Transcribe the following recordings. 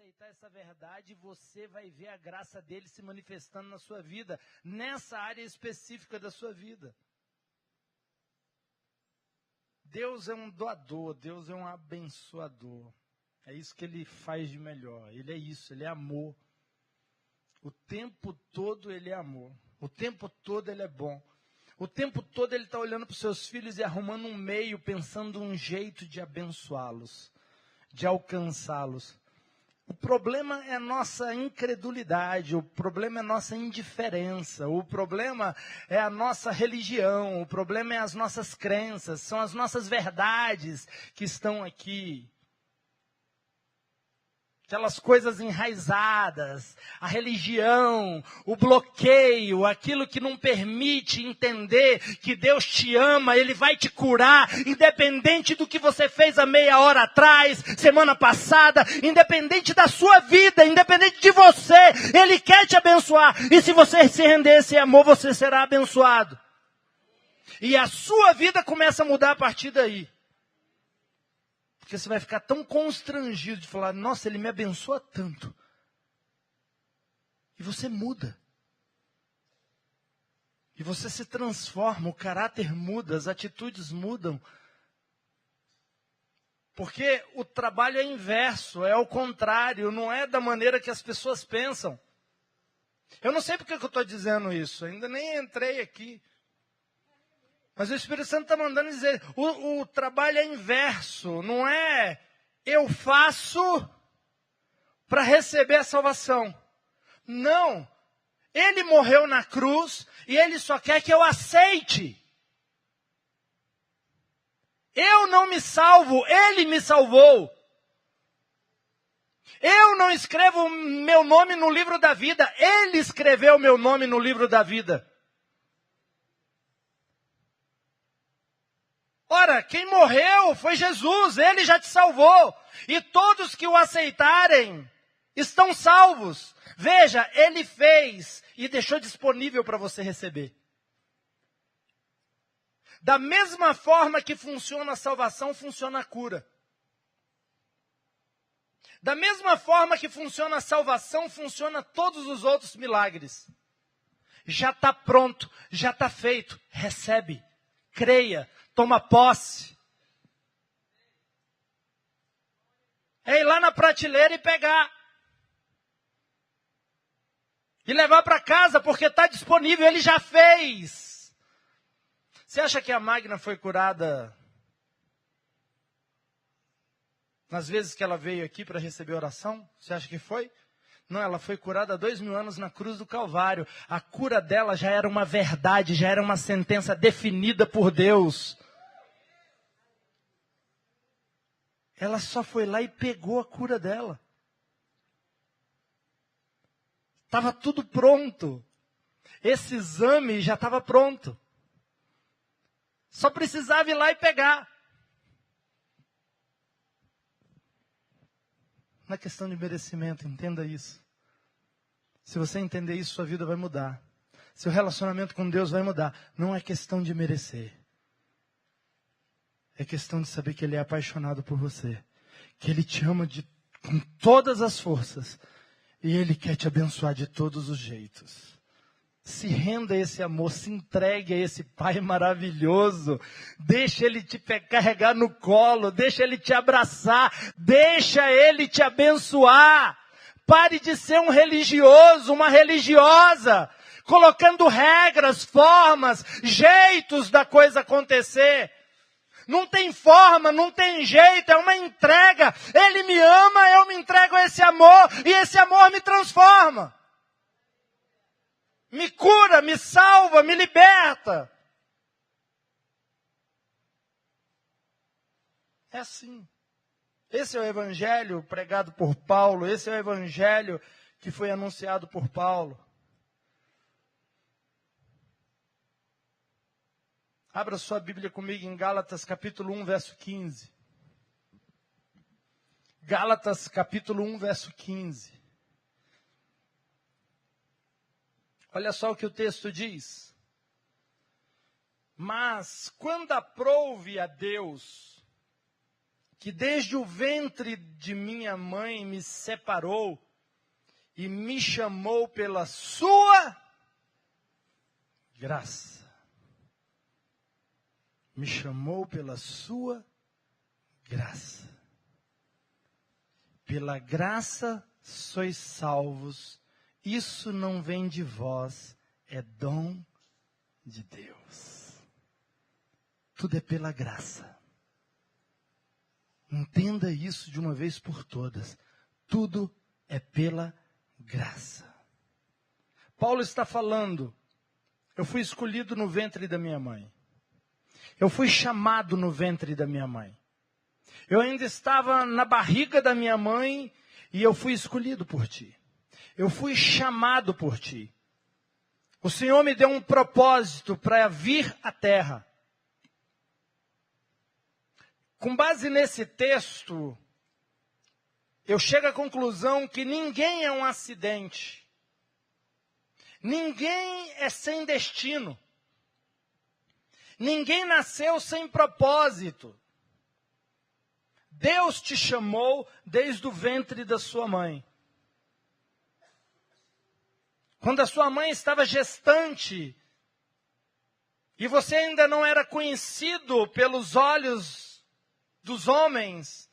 aceitar essa verdade, você vai ver a graça dele se manifestando na sua vida, nessa área específica da sua vida. Deus é um doador, Deus é um abençoador. É isso que ele faz de melhor. Ele é isso, ele é amor. O tempo todo ele é amor. O tempo todo ele é bom. O tempo todo ele está olhando para os seus filhos e arrumando um meio, pensando um jeito de abençoá-los, de alcançá-los. O problema é a nossa incredulidade, o problema é a nossa indiferença, o problema é a nossa religião, o problema é as nossas crenças, são as nossas verdades que estão aqui. Aquelas coisas enraizadas, a religião, o bloqueio, aquilo que não permite entender que Deus te ama, Ele vai te curar, independente do que você fez há meia hora atrás, semana passada, independente da sua vida, independente de você, Ele quer te abençoar. E se você se render a esse amor, você será abençoado. E a sua vida começa a mudar a partir daí. Porque você vai ficar tão constrangido de falar, nossa, ele me abençoa tanto. E você muda. E você se transforma, o caráter muda, as atitudes mudam. Porque o trabalho é inverso, é ao contrário, não é da maneira que as pessoas pensam. Eu não sei porque que eu estou dizendo isso, ainda nem entrei aqui. Mas o Espírito Santo está mandando dizer, o trabalho é inverso, não é eu faço para receber a salvação. Não, ele morreu na cruz e ele só quer que eu aceite. Eu não me salvo, ele me salvou. Eu não escrevo meu nome no livro da vida, ele escreveu meu nome no livro da vida. Ora, quem morreu foi Jesus, ele já te salvou. E todos que o aceitarem estão salvos. Veja, ele fez e deixou disponível para você receber. Da mesma forma que funciona a salvação, funciona a cura. Da mesma forma que funciona a salvação, funciona todos os outros milagres. Já está pronto, já está feito. Recebe, creia. Toma posse. É ir lá na prateleira e pegar. E levar para casa, porque está disponível, ele já fez. Você acha que a Magna foi curada nas vezes que ela veio aqui para receber oração? Você acha que foi? Não, ela foi curada há 2000 anos na cruz do Calvário. A cura dela já era uma verdade, já era uma sentença definida por Deus. Ela só foi lá e pegou a cura dela. Estava tudo pronto. Esse exame já estava pronto. Só precisava ir lá e pegar. Não é questão de merecimento, entenda isso. Se você entender isso, sua vida vai mudar. Seu relacionamento com Deus vai mudar. Não é questão de merecer. É questão de saber que Ele é apaixonado por você. Que Ele te ama com todas as forças. E Ele quer te abençoar de todos os jeitos. Se renda a esse amor, se entregue a esse Pai maravilhoso. Deixa Ele te carregar no colo, deixa Ele te abraçar, deixa Ele te abençoar. Pare de ser um religioso, uma religiosa, colocando regras, formas, jeitos da coisa acontecer. Não tem forma, não tem jeito, é uma entrega. Ele me ama, eu me entrego a esse amor e esse amor me transforma. Me cura, me salva, me liberta. É assim. Esse é o evangelho pregado por Paulo, esse é o evangelho que foi anunciado por Paulo. Abra sua Bíblia comigo em Gálatas capítulo 1, verso 15. Gálatas capítulo 1, verso 15. Olha só o que o texto diz. Mas quando aprouve a Deus, que desde o ventre de minha mãe me separou e me chamou pela sua graça. Me chamou pela sua graça. Pela graça sois salvos. Isso não vem de vós, é dom de Deus. Tudo é pela graça. Entenda isso de uma vez por todas. Tudo é pela graça. Paulo está falando, eu fui escolhido no ventre da minha mãe. Eu fui chamado no ventre da minha mãe. Eu ainda estava na barriga da minha mãe e eu fui escolhido por ti. Eu fui chamado por ti. O Senhor me deu um propósito para vir à terra. Com base nesse texto, eu chego à conclusão que ninguém é um acidente. Ninguém é sem destino. Ninguém nasceu sem propósito. Deus te chamou desde o ventre da sua mãe. Quando a sua mãe estava gestante, e você ainda não era conhecido pelos olhos dos homens,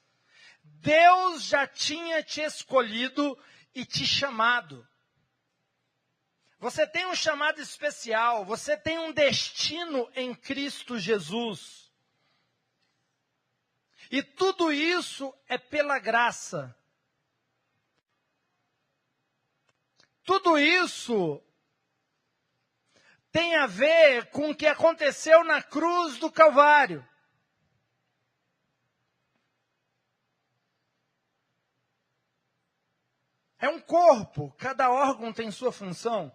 Deus já tinha te escolhido e te chamado. Você tem um chamado especial, você tem um destino em Cristo Jesus. E tudo isso é pela graça. Tudo isso tem a ver com o que aconteceu na cruz do Calvário. É um corpo, cada órgão tem sua função.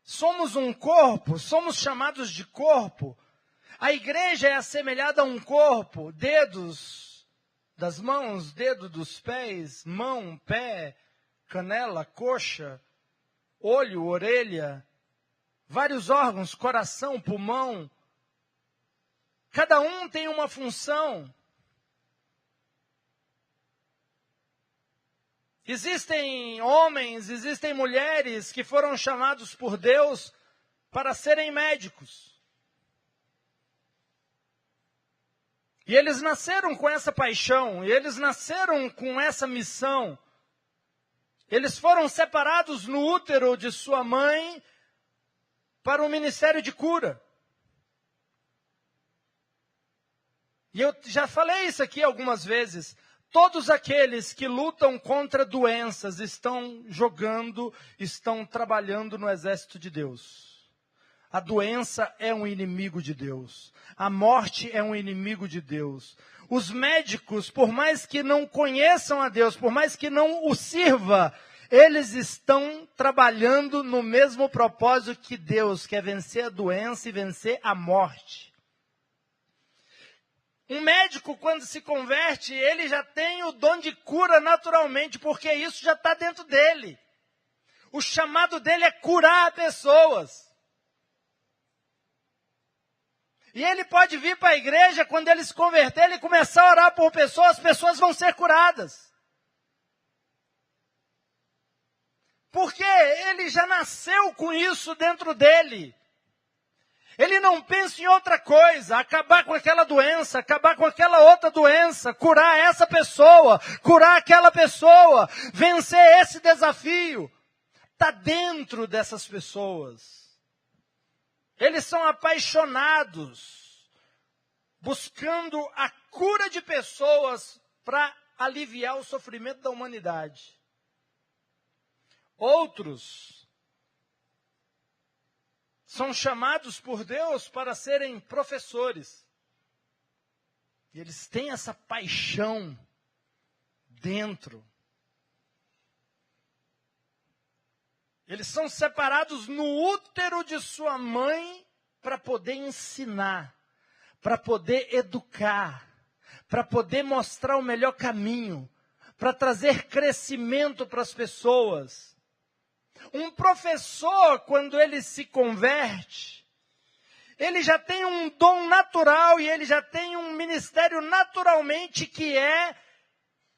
Somos um corpo, somos chamados de corpo. A igreja é assemelhada a um corpo, dedos das mãos, dedo dos pés, mão, pé, canela, coxa, olho, orelha, vários órgãos, coração, pulmão. Cada um tem uma função. Existem homens, existem mulheres que foram chamados por Deus para serem médicos. E eles nasceram com essa paixão, e eles nasceram com essa missão. Eles foram separados no útero de sua mãe para o ministério de cura. E eu já falei isso aqui algumas vezes. Todos aqueles que lutam contra doenças estão jogando, estão trabalhando no exército de Deus. A doença é um inimigo de Deus. A morte é um inimigo de Deus. Os médicos, por mais que não conheçam a Deus, por mais que não o sirva, eles estão trabalhando no mesmo propósito que Deus, que é vencer a doença e vencer a morte. Um médico, quando se converte, ele já tem o dom de cura naturalmente, porque isso já está dentro dele. O chamado dele é curar pessoas. E ele pode vir para a igreja, quando ele se converter, ele começar a orar por pessoas, as pessoas vão ser curadas. Porque ele já nasceu com isso dentro dele. Ele não pensa em outra coisa, acabar com aquela doença, acabar com aquela outra doença, curar essa pessoa, curar aquela pessoa, vencer esse desafio. Está dentro dessas pessoas. Eles são apaixonados, buscando a cura de pessoas para aliviar o sofrimento da humanidade. Outros são chamados por Deus para serem professores. E eles têm essa paixão dentro. Eles são separados no útero de sua mãe para poder ensinar, para poder educar, para poder mostrar o melhor caminho, para trazer crescimento para as pessoas. Um professor, quando ele se converte, ele já tem um dom natural e ele já tem um ministério naturalmente que é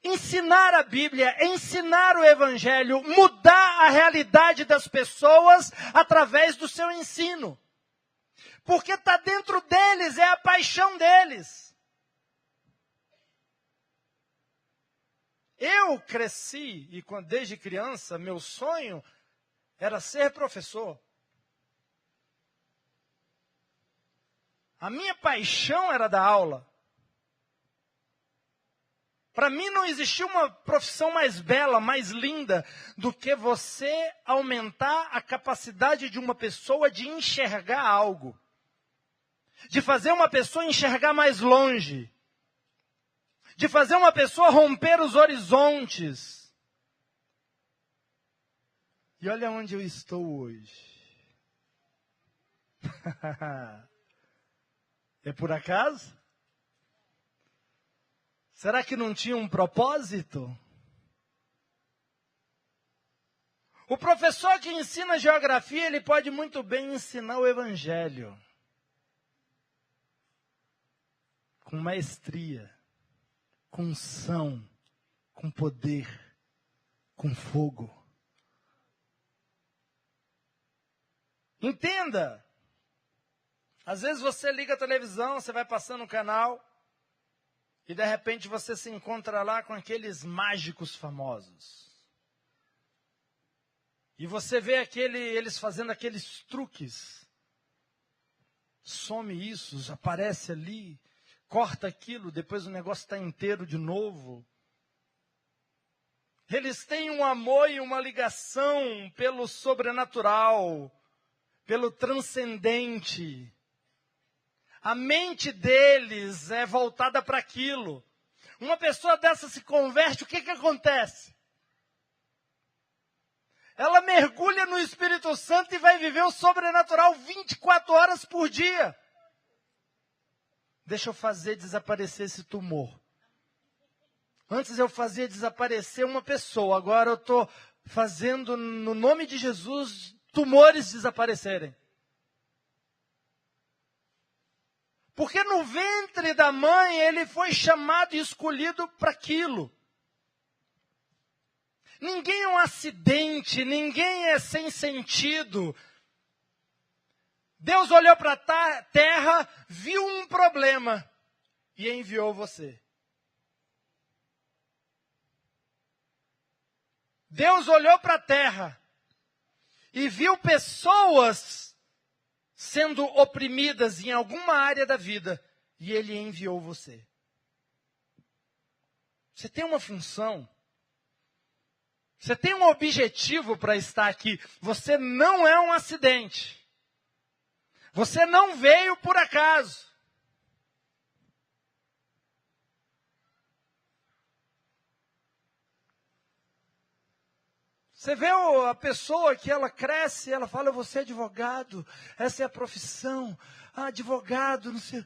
ensinar a Bíblia, ensinar o Evangelho, mudar a realidade das pessoas através do seu ensino. Porque está dentro deles, é a paixão deles. Eu cresci e desde criança meu sonho era ser professor. A minha paixão era dar aula. Para mim não existia uma profissão mais bela, mais linda, do que você aumentar a capacidade de uma pessoa de enxergar algo. De fazer uma pessoa enxergar mais longe. De fazer uma pessoa romper os horizontes. E olha onde eu estou hoje. É por acaso? Será que não tinha um propósito? O professor que ensina geografia, ele pode muito bem ensinar o Evangelho. Com maestria, com unção, com poder, com fogo. Entenda! Às vezes você liga a televisão, você vai passando um canal e de repente você se encontra lá com aqueles mágicos famosos. E você vê eles fazendo aqueles truques. Some isso, aparece ali, corta aquilo, depois o negócio está inteiro de novo. Eles têm um amor e uma ligação pelo sobrenatural, pelo transcendente. A mente deles é voltada para aquilo. Uma pessoa dessa se converte, o que acontece? Ela mergulha no Espírito Santo e vai viver o sobrenatural 24 horas por dia. Deixa eu fazer desaparecer esse tumor. Antes eu fazia desaparecer uma pessoa, agora eu estou fazendo, no nome de Jesus, tumores desaparecerem. Porque no ventre da mãe ele foi chamado e escolhido para aquilo. Ninguém é um acidente, ninguém é sem sentido. Deus olhou para a terra, viu um problema e enviou você. Deus olhou para a terra e viu pessoas sendo oprimidas em alguma área da vida, e Ele enviou você. Você tem uma função. Você tem um objetivo para estar aqui. Você não é um acidente. Você não veio por acaso. Você vê a pessoa que ela cresce, ela fala, eu vou ser advogado, essa é a profissão. Ah, advogado, não sei.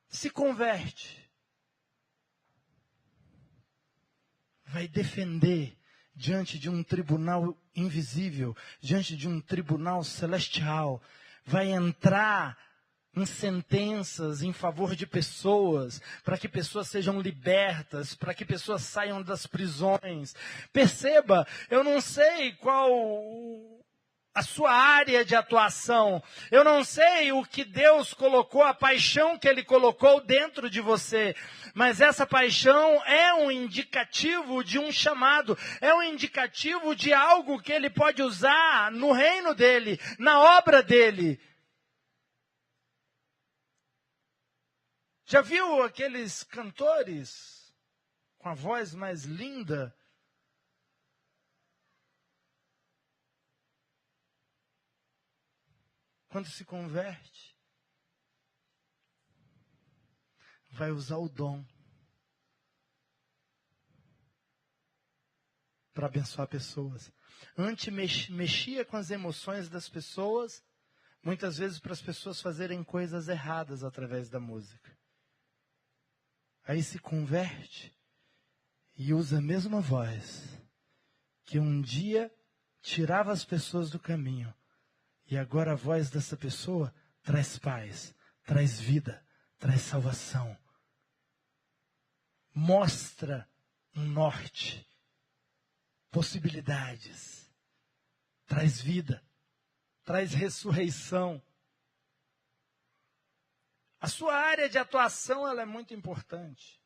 Se converte. Vai defender diante de um tribunal invisível, diante de um tribunal celestial. Vai entrar em sentenças em favor de pessoas, para que pessoas sejam libertas, para que pessoas saiam das prisões. Perceba, eu não sei qual a sua área de atuação, eu não sei o que Deus colocou, a paixão que Ele colocou dentro de você, mas essa paixão é um indicativo de um chamado, é um indicativo de algo que Ele pode usar no reino dEle, na obra dEle. Já viu aqueles cantores com a voz mais linda? Quando se converte, vai usar o dom para abençoar pessoas. Antes mexia com as emoções das pessoas, muitas vezes para as pessoas fazerem coisas erradas através da música. Aí se converte e usa a mesma voz que um dia tirava as pessoas do caminho. E agora a voz dessa pessoa traz paz, traz vida, traz salvação. Mostra um norte, possibilidades, traz vida, traz ressurreição. A sua área de atuação ela é muito importante.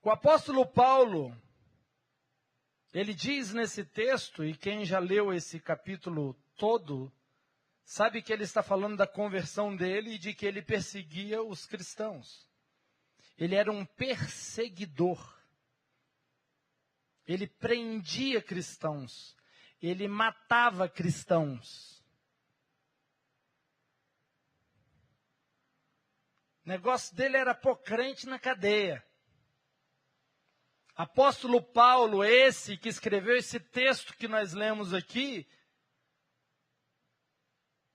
O apóstolo Paulo, ele diz nesse texto, e quem já leu esse capítulo todo, sabe que ele está falando da conversão dele e de que ele perseguia os cristãos. Ele era um perseguidor. Ele prendia cristãos. Ele matava cristãos. O negócio dele era pôr crente na cadeia. Apóstolo Paulo, esse que escreveu esse texto que nós lemos aqui,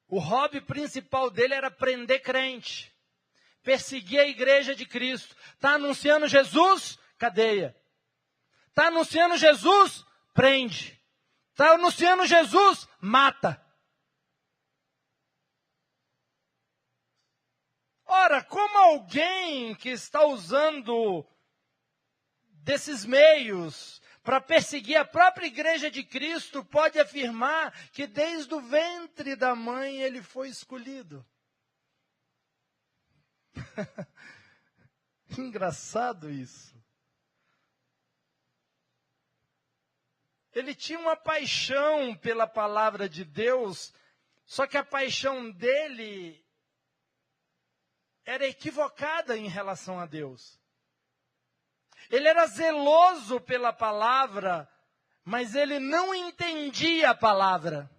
o hobby principal dele era prender crente, perseguir a igreja de Cristo. Está anunciando Jesus? Cadeia. Está anunciando Jesus? Prende. Está anunciando Jesus? Mata. Ora, como alguém que está usando desses meios para perseguir a própria igreja de Cristo pode afirmar que desde o ventre da mãe ele foi escolhido? Engraçado isso. Ele tinha uma paixão pela palavra de Deus, só que a paixão dele era equivocada em relação a Deus. Ele era zeloso pela palavra, mas ele não entendia a palavra.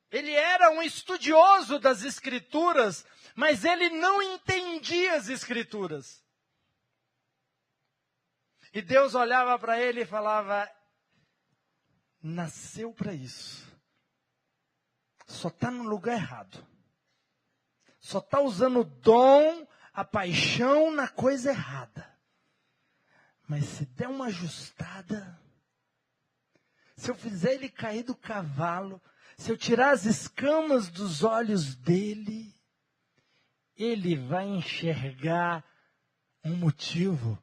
Ele era um estudioso das Escrituras, mas ele não entendia as Escrituras. E Deus olhava para ele e falava: nasceu para isso. Só está no lugar errado. Só está usando o dom, a paixão na coisa errada. Mas se der uma ajustada, se eu fizer ele cair do cavalo, se eu tirar as escamas dos olhos dele, ele vai enxergar um motivo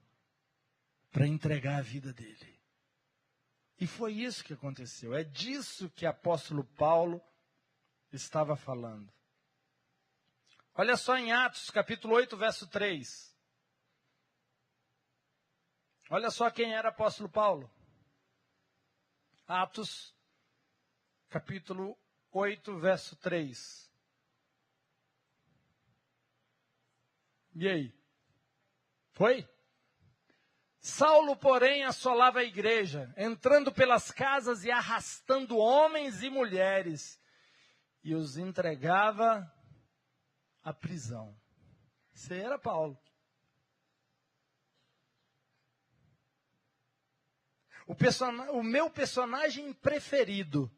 para entregar a vida dele. E foi isso que aconteceu. É disso que o apóstolo Paulo estava falando. Olha só em Atos, capítulo 8, verso 3. Olha só quem era o apóstolo Paulo. Atos, capítulo 8, verso 3. E aí? Foi? Saulo, porém, assolava a igreja, entrando pelas casas e arrastando homens e mulheres, e os entregava à prisão. Esse era Paulo. O meu personagem preferido,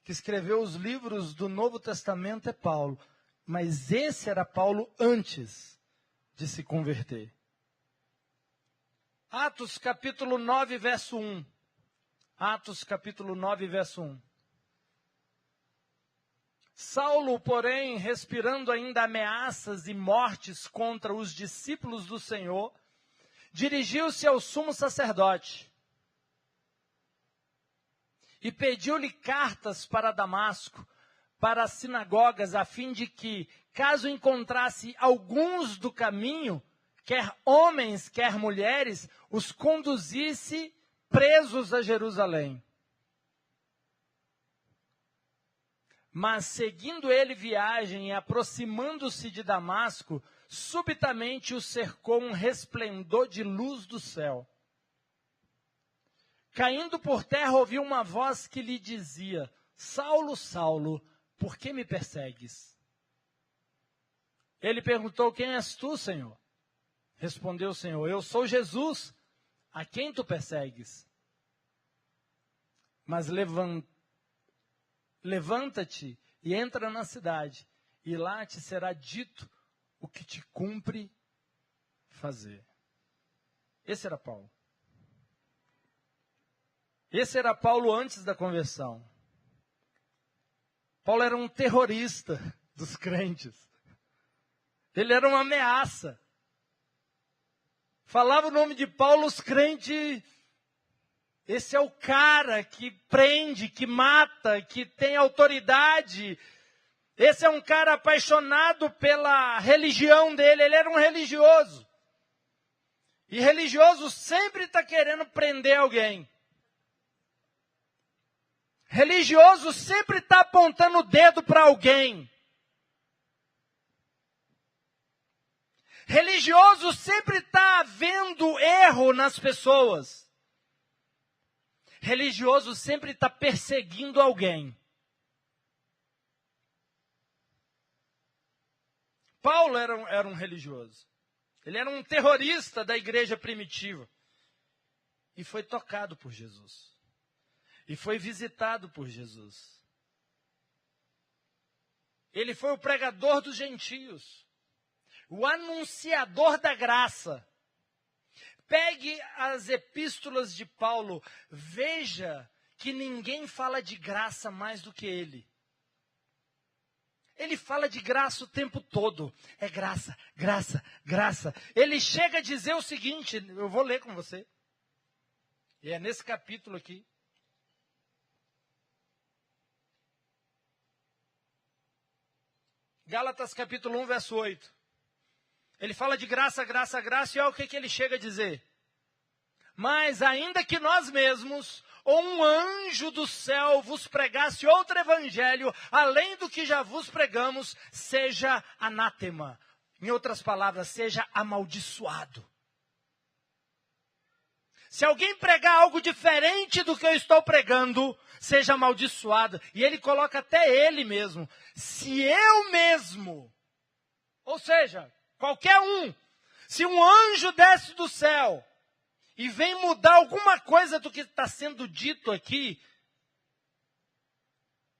que escreveu os livros do Novo Testamento, é Paulo. Mas esse era Paulo antes de se converter. Atos capítulo 9, verso 1. Atos capítulo 9, verso 1. Saulo, porém, respirando ainda ameaças e mortes contra os discípulos do Senhor, dirigiu-se ao sumo sacerdote e pediu-lhe cartas para Damasco, para as sinagogas, a fim de que, caso encontrasse alguns do caminho, quer homens, quer mulheres, os conduzisse presos a Jerusalém. Mas, seguindo ele viagem e aproximando-se de Damasco, subitamente o cercou um resplendor de luz do céu. Caindo por terra, ouviu uma voz que lhe dizia: Saulo, Saulo, por que me persegues? Ele perguntou: quem és tu, Senhor? Respondeu o Senhor: eu sou Jesus, a quem tu persegues? Mas levanta-te e entra na cidade, e lá te será dito o que te cumpre fazer. Esse era Paulo. Esse era Paulo antes da conversão. Paulo era um terrorista dos crentes. Ele era uma ameaça. Falava o nome de Paulo, os crentes... Esse é o cara que prende, que mata, que tem autoridade. Esse é um cara apaixonado pela religião dele. Ele era um religioso. E religioso sempre está querendo prender alguém. Religioso sempre está apontando o dedo para alguém. Religioso sempre está vendo erro nas pessoas. Religioso sempre está perseguindo alguém. Paulo era um religioso. Ele era um terrorista da igreja primitiva. E foi tocado por Jesus. E foi visitado por Jesus. Ele foi o pregador dos gentios. O anunciador da graça. Pegue as epístolas de Paulo, veja que ninguém fala de graça mais do que ele. Ele fala de graça o tempo todo. É graça, graça, graça. Ele chega a dizer o seguinte, eu vou ler com você. E é nesse capítulo aqui. Gálatas capítulo 1, verso 8. Ele fala de graça, graça, graça, e olha o que ele chega a dizer. Mas ainda que nós mesmos, ou um anjo do céu vos pregasse outro evangelho, além do que já vos pregamos, seja anátema. Em outras palavras, seja amaldiçoado. Se alguém pregar algo diferente do que eu estou pregando, seja amaldiçoado. E ele coloca até ele mesmo. Se eu mesmo, ou seja... Qualquer um, se um anjo desce do céu e vem mudar alguma coisa do que está sendo dito aqui,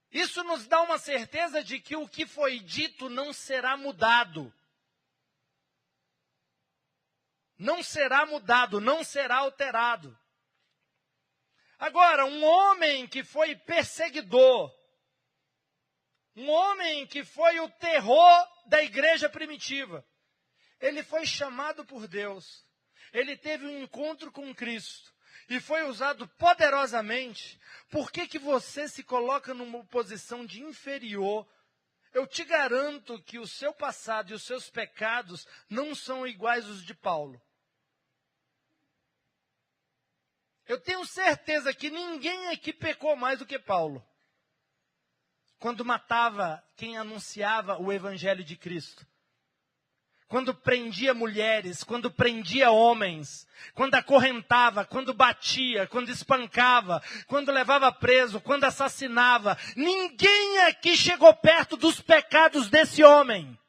isso nos dá uma certeza de que o que foi dito não será mudado. Não será mudado, não será alterado. Agora, um homem que foi perseguidor, um homem que foi o terror da igreja primitiva, ele foi chamado por Deus, ele teve um encontro com Cristo e foi usado poderosamente. Por que você se coloca numa posição de inferior? Eu te garanto que o seu passado e os seus pecados não são iguais aos de Paulo. Eu tenho certeza que ninguém aqui pecou mais do que Paulo. Quando matava quem anunciava o evangelho de Cristo. Quando prendia mulheres, quando prendia homens, quando acorrentava, quando batia, quando espancava, quando levava preso, quando assassinava. Ninguém aqui chegou perto dos pecados desse homem.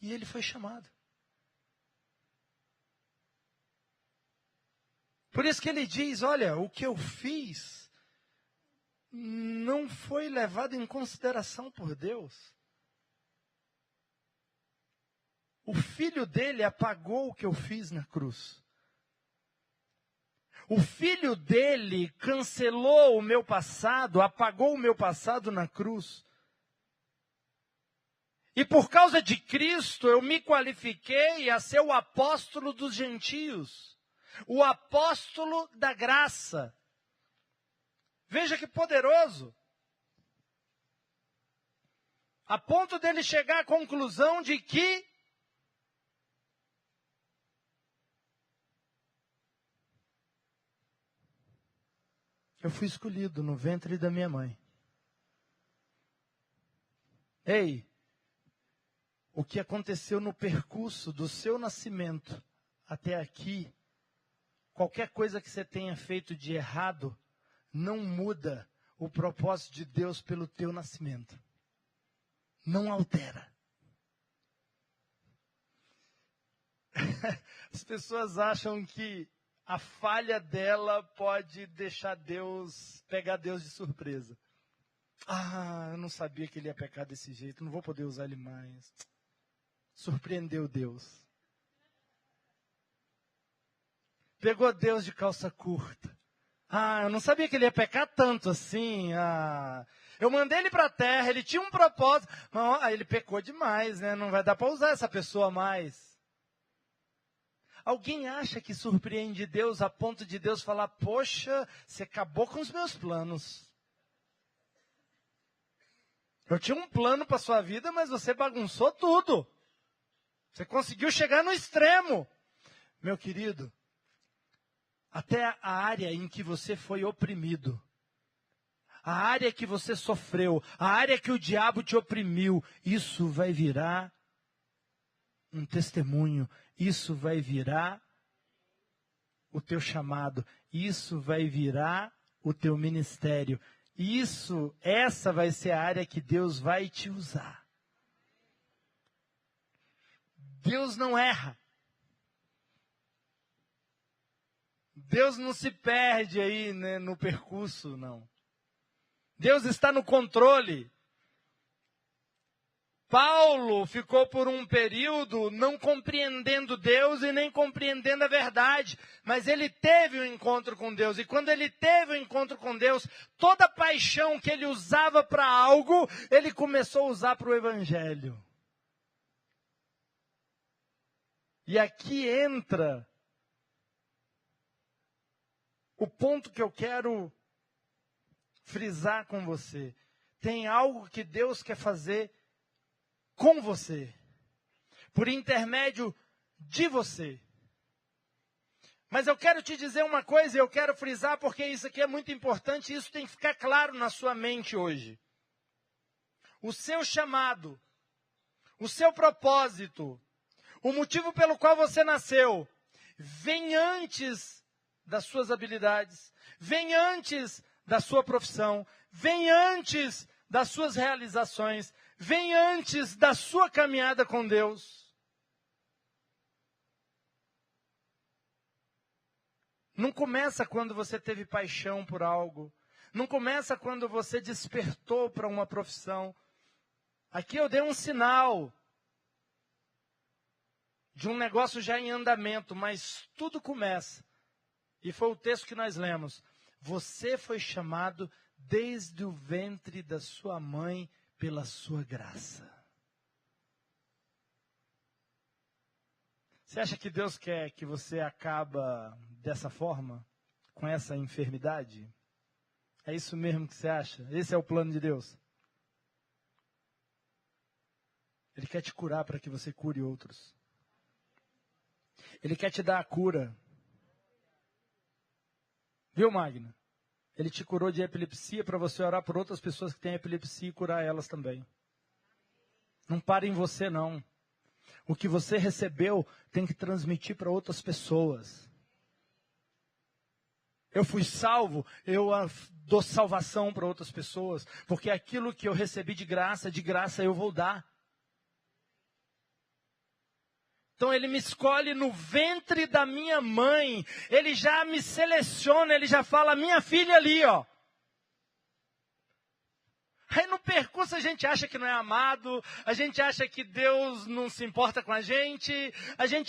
E ele foi chamado. Por isso que ele diz, olha, o que eu fiz não foi levado em consideração por Deus. O filho dele apagou o que eu fiz na cruz. O filho dele cancelou o meu passado, apagou o meu passado na cruz. E por causa de Cristo, eu me qualifiquei a ser o apóstolo dos gentios. O apóstolo da graça. Veja que poderoso. A ponto dele chegar à conclusão de que eu fui escolhido no ventre da minha mãe. Ei, o que aconteceu no percurso do seu nascimento até aqui, qualquer coisa que você tenha feito de errado, não muda o propósito de Deus pelo teu nascimento. Não altera. As pessoas acham que a falha dela pode deixar Deus, pegar Deus de surpresa. Ah, eu não sabia que ele ia pecar desse jeito, não vou poder usar ele mais. Surpreendeu Deus. Pegou Deus de calça curta. Eu não sabia que ele ia pecar tanto assim. Eu mandei ele para a terra, ele tinha um propósito. Mas ele pecou demais, né? Não vai dar para usar essa pessoa mais. Alguém acha que surpreende Deus a ponto de Deus falar, poxa, você acabou com os meus planos. Eu tinha um plano para a sua vida, mas você bagunçou tudo. Você conseguiu chegar no extremo. Meu querido, até a área em que você foi oprimido, a área que você sofreu, a área que o diabo te oprimiu, isso vai virar um testemunho, isso vai virar o teu chamado, isso vai virar o teu ministério, essa vai ser a área que Deus vai te usar. Deus não erra. Deus não se perde aí, né, no percurso, não. Deus está no controle. Paulo ficou por um período não compreendendo Deus e nem compreendendo a verdade, mas ele teve um encontro com Deus, e quando ele teve um encontro com Deus, toda a paixão que ele usava para algo, ele começou a usar para o Evangelho. E aqui entra o ponto que eu quero frisar com você. Tem algo que Deus quer fazer com você, por intermédio de você. Mas eu quero te dizer uma coisa, e eu quero frisar porque isso aqui é muito importante, e isso tem que ficar claro na sua mente hoje. O seu chamado, o seu propósito, o motivo pelo qual você nasceu, vem antes das suas habilidades, vem antes da sua profissão, vem antes das suas realizações, vem antes da sua caminhada com Deus. Não começa quando você teve paixão por algo. Não começa quando você despertou para uma profissão. Aqui eu dei um sinal de um negócio já em andamento, mas tudo começa. E foi o texto que nós lemos. Você foi chamado desde o ventre da sua mãe pela sua graça. Você acha que Deus quer que você acaba dessa forma? Com essa enfermidade? É isso mesmo que você acha? Esse é o plano de Deus? Ele quer te curar para que você cure outros. Ele quer te dar a cura. Viu, Magna? Ele te curou de epilepsia para você orar por outras pessoas que têm epilepsia e curar elas também. Não para em você, não. O que você recebeu tem que transmitir para outras pessoas. Eu fui salvo, eu dou salvação para outras pessoas, porque aquilo que eu recebi de graça eu vou dar. Então ele me escolhe no ventre da minha mãe, ele já me seleciona, ele já fala, minha filha ali, ó. Aí no percurso a gente acha que não é amado, a gente acha que Deus não se importa com a gente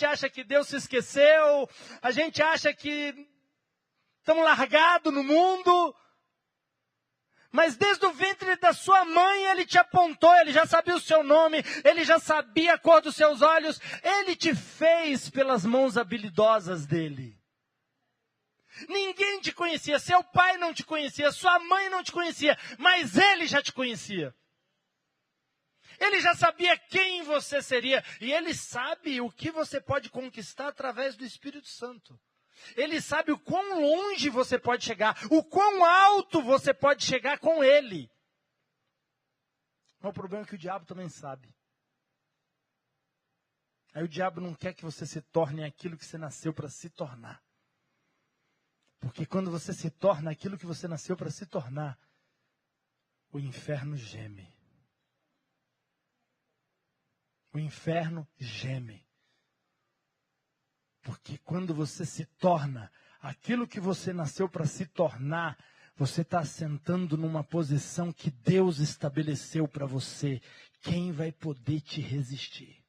acha que Deus se esqueceu, a gente acha que estamos largados no mundo. Mas desde o ventre da sua mãe, ele te apontou, ele já sabia o seu nome, ele já sabia a cor dos seus olhos, ele te fez pelas mãos habilidosas dele. Ninguém te conhecia, seu pai não te conhecia, sua mãe não te conhecia, mas ele já te conhecia. Ele já sabia quem você seria, e ele sabe o que você pode conquistar através do Espírito Santo. Ele sabe o quão longe você pode chegar, o quão alto você pode chegar com ele. Mas o problema é que o diabo também sabe. Aí o diabo não quer que você se torne aquilo que você nasceu para se tornar. Porque quando você se torna aquilo que você nasceu para se tornar, o inferno geme. O inferno geme. Porque quando você se torna aquilo que você nasceu para se tornar, você está sentando numa posição que Deus estabeleceu para você. Quem vai poder te resistir?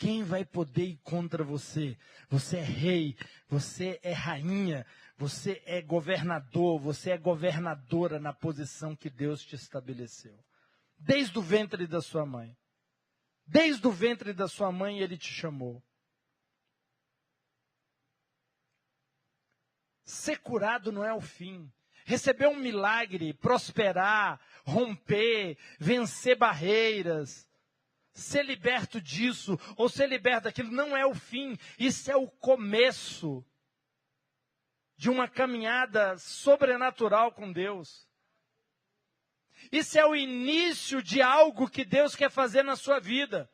Quem vai poder ir contra você? Você é rei, você é rainha, você é governador, você é governadora na posição que Deus te estabeleceu. Desde o ventre da sua mãe. Desde o ventre da sua mãe Ele te chamou. Ser curado não é o fim. Receber um milagre, prosperar, romper, vencer barreiras, ser liberto disso ou ser liberto daquilo não é o fim. Isso é o começo de uma caminhada sobrenatural com Deus. Isso é o início de algo que Deus quer fazer na sua vida.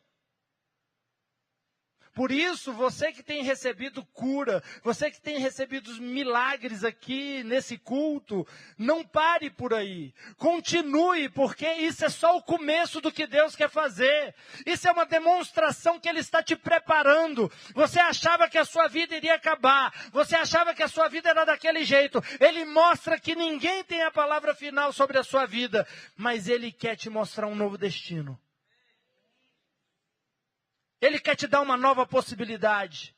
Por isso, você que tem recebido cura, você que tem recebido os milagres aqui nesse culto, não pare por aí. Continue, porque isso é só o começo do que Deus quer fazer. Isso é uma demonstração que Ele está te preparando. Você achava que a sua vida iria acabar. Você achava que a sua vida era daquele jeito. Ele mostra que ninguém tem a palavra final sobre a sua vida. Mas Ele quer te mostrar um novo destino. Ele quer te dar uma nova possibilidade.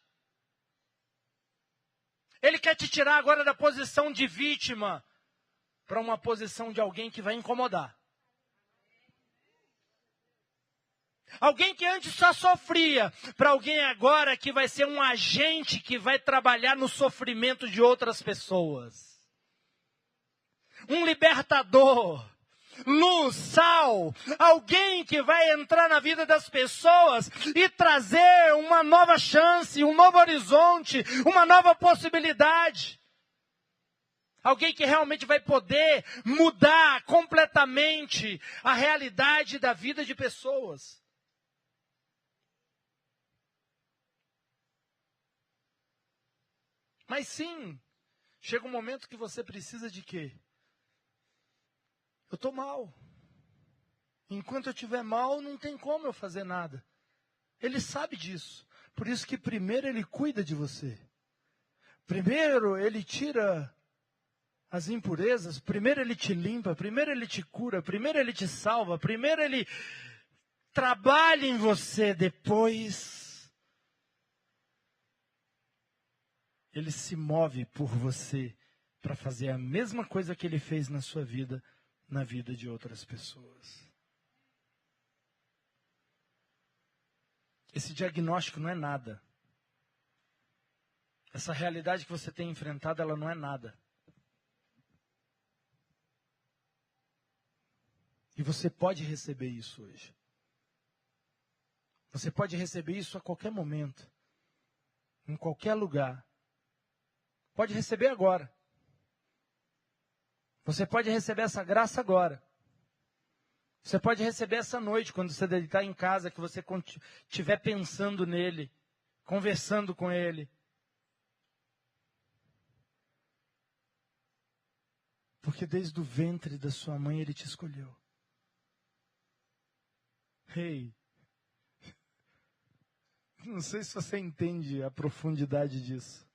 Ele quer te tirar agora da posição de vítima para uma posição de alguém que vai incomodar. Alguém que antes só sofria, para alguém agora que vai ser um agente que vai trabalhar no sofrimento de outras pessoas. Um libertador. Luz, sal, alguém que vai entrar na vida das pessoas e trazer uma nova chance, um novo horizonte, uma nova possibilidade. Alguém que realmente vai poder mudar completamente a realidade da vida de pessoas. Mas sim, chega um momento que você precisa de quê? Eu estou mal. Enquanto eu estiver mal, não tem como eu fazer nada. Ele sabe disso. Por isso que primeiro Ele cuida de você. Primeiro Ele tira as impurezas. Primeiro Ele te limpa. Primeiro Ele te cura. Primeiro Ele te salva. Primeiro Ele trabalha em você. Depois Ele se move por você para fazer a mesma coisa que Ele fez na sua vida, na vida de outras pessoas. Esse diagnóstico não é nada. Essa realidade que você tem enfrentado, ela não é nada. E você pode receber isso hoje. Você pode receber isso a qualquer momento. Em qualquer lugar. Pode receber agora. Você pode receber essa graça agora. Você pode receber essa noite, quando você deitar em casa, que você estiver pensando nele, conversando com ele. Porque desde o ventre da sua mãe ele te escolheu. Ei, não sei se você entende a profundidade disso.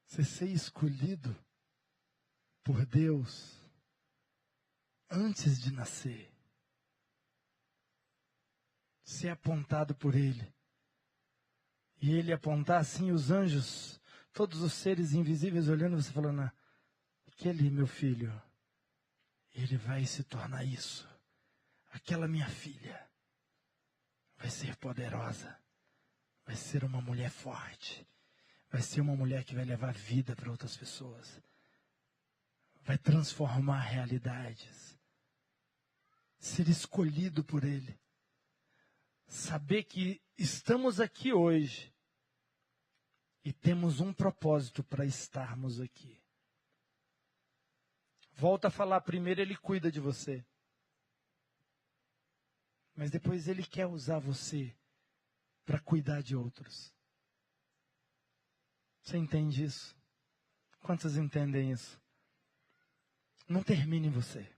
Você ser escolhido por Deus antes de nascer. Ser apontado por Ele. E Ele apontar assim os anjos, todos os seres invisíveis olhando você falando, aquele meu filho, ele vai se tornar isso. Aquela minha filha vai ser poderosa. Vai ser uma mulher forte. Vai ser uma mulher que vai levar vida para outras pessoas. Vai transformar realidades. Ser escolhido por Ele. Saber que estamos aqui hoje. E temos um propósito para estarmos aqui. Volta a falar, primeiro Ele cuida de você. Mas depois Ele quer usar você para cuidar de outros. Você entende isso? Quantos entendem isso? Não termine em você.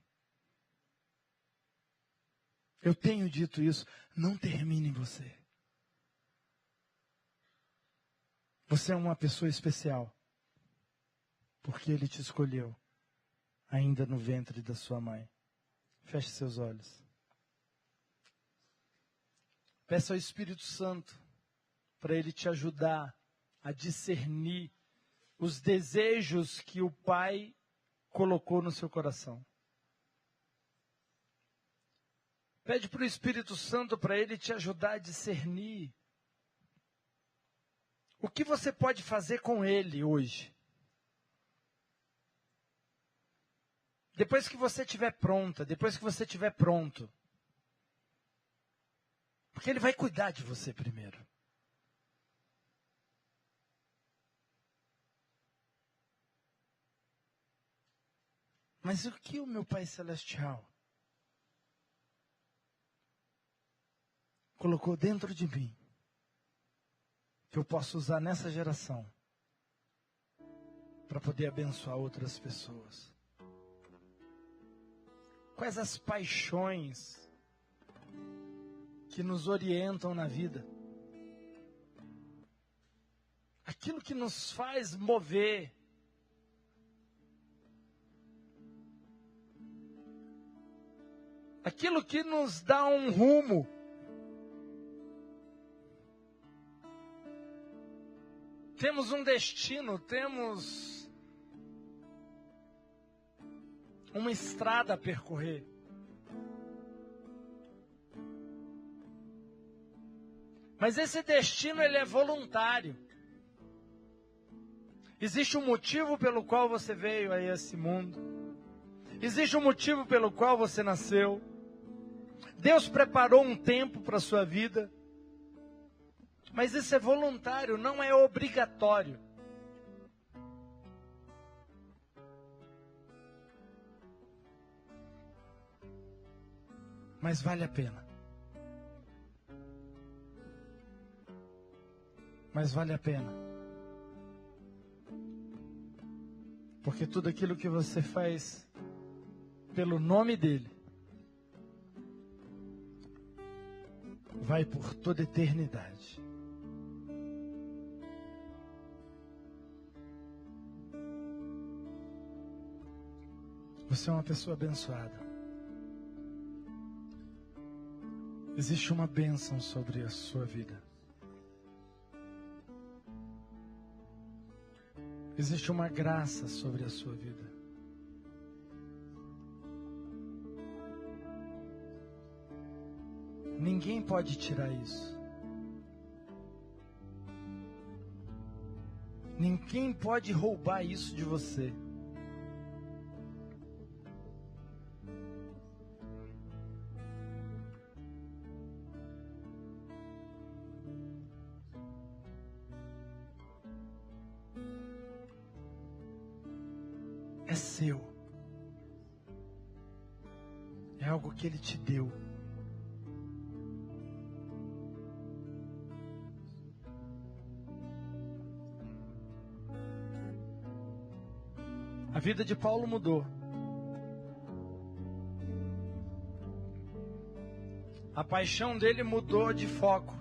Eu tenho dito isso, não termine em você. Você é uma pessoa especial, porque Ele te escolheu, ainda no ventre da sua mãe. Feche seus olhos. Peça ao Espírito Santo para Ele te ajudar a discernir os desejos que o Pai colocou no seu coração. Pede para o Espírito Santo para Ele te ajudar a discernir o que você pode fazer com Ele hoje. Depois que você estiver pronta, depois que você estiver pronto. Porque Ele vai cuidar de você primeiro. Mas o que o meu Pai Celestial colocou dentro de mim, que eu posso usar nessa geração, para poder abençoar outras pessoas? Quais as paixões que nos orientam na vida? Aquilo que nos faz mover. Aquilo que nos dá um rumo. Temos um destino, temos uma estrada a percorrer. Mas esse destino, ele é voluntário. Existe um motivo pelo qual você veio a esse mundo. Existe um motivo pelo qual você nasceu. Deus preparou um tempo para a sua vida. Mas isso é voluntário, não é obrigatório. Mas vale a pena. Mas vale a pena. Porque tudo aquilo que você faz pelo nome dele vai por toda a eternidade. Você é uma pessoa abençoada. Existe uma bênção sobre a sua vida. Existe uma graça sobre a sua vida. Ninguém pode tirar isso. Ninguém pode roubar isso de você. É seu. É algo que Ele te deu. A vida de Paulo mudou. A paixão dele mudou de foco.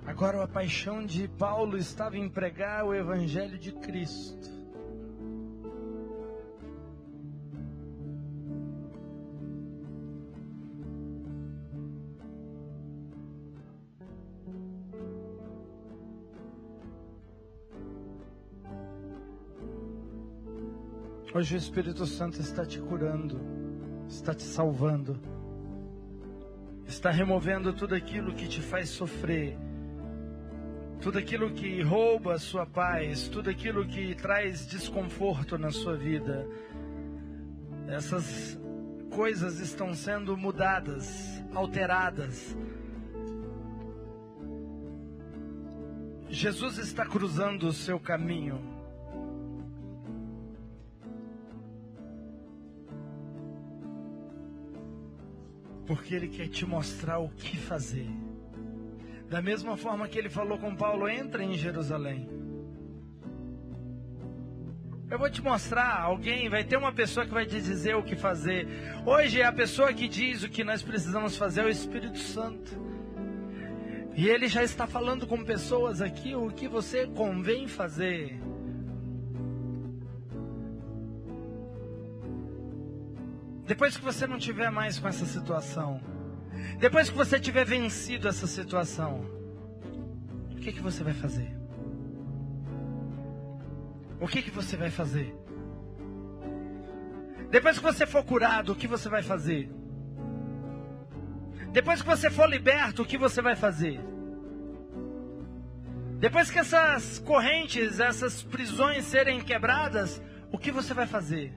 Agora a paixão de Paulo estava em pregar o Evangelho de Cristo. Hoje o Espírito Santo está te curando, está te salvando, está removendo tudo aquilo que te faz sofrer, tudo aquilo que rouba a sua paz, tudo aquilo que traz desconforto na sua vida. Essas coisas estão sendo mudadas, alteradas. Jesus está cruzando o seu caminho. Porque Ele quer te mostrar o que fazer. Da mesma forma que Ele falou com Paulo, entra em Jerusalém. Eu vou te mostrar, vai ter uma pessoa que vai te dizer o que fazer. Hoje a pessoa que diz o que nós precisamos fazer é o Espírito Santo. E Ele já está falando com pessoas aqui o que você convém fazer. Depois que você não tiver mais com essa situação, depois que você tiver vencido essa situação, o que você vai fazer? O que você vai fazer? Depois que você for curado, o que você vai fazer? Depois que você for liberto, o que você vai fazer? Depois que essas correntes, essas prisões serem quebradas, o que você vai fazer?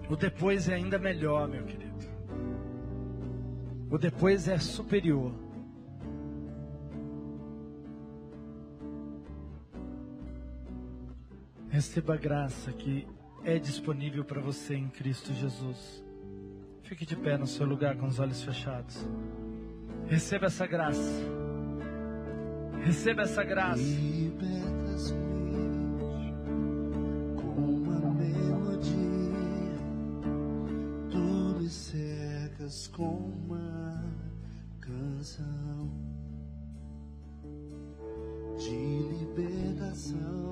O depois é ainda melhor, meu querido. O depois é superior. Receba a graça que é disponível para você em Cristo Jesus. Fique de pé no seu lugar com os olhos fechados. Receba essa graça. Receba essa graça. Libertas-me com uma melodia, tu me cercas com uma canção de libertação.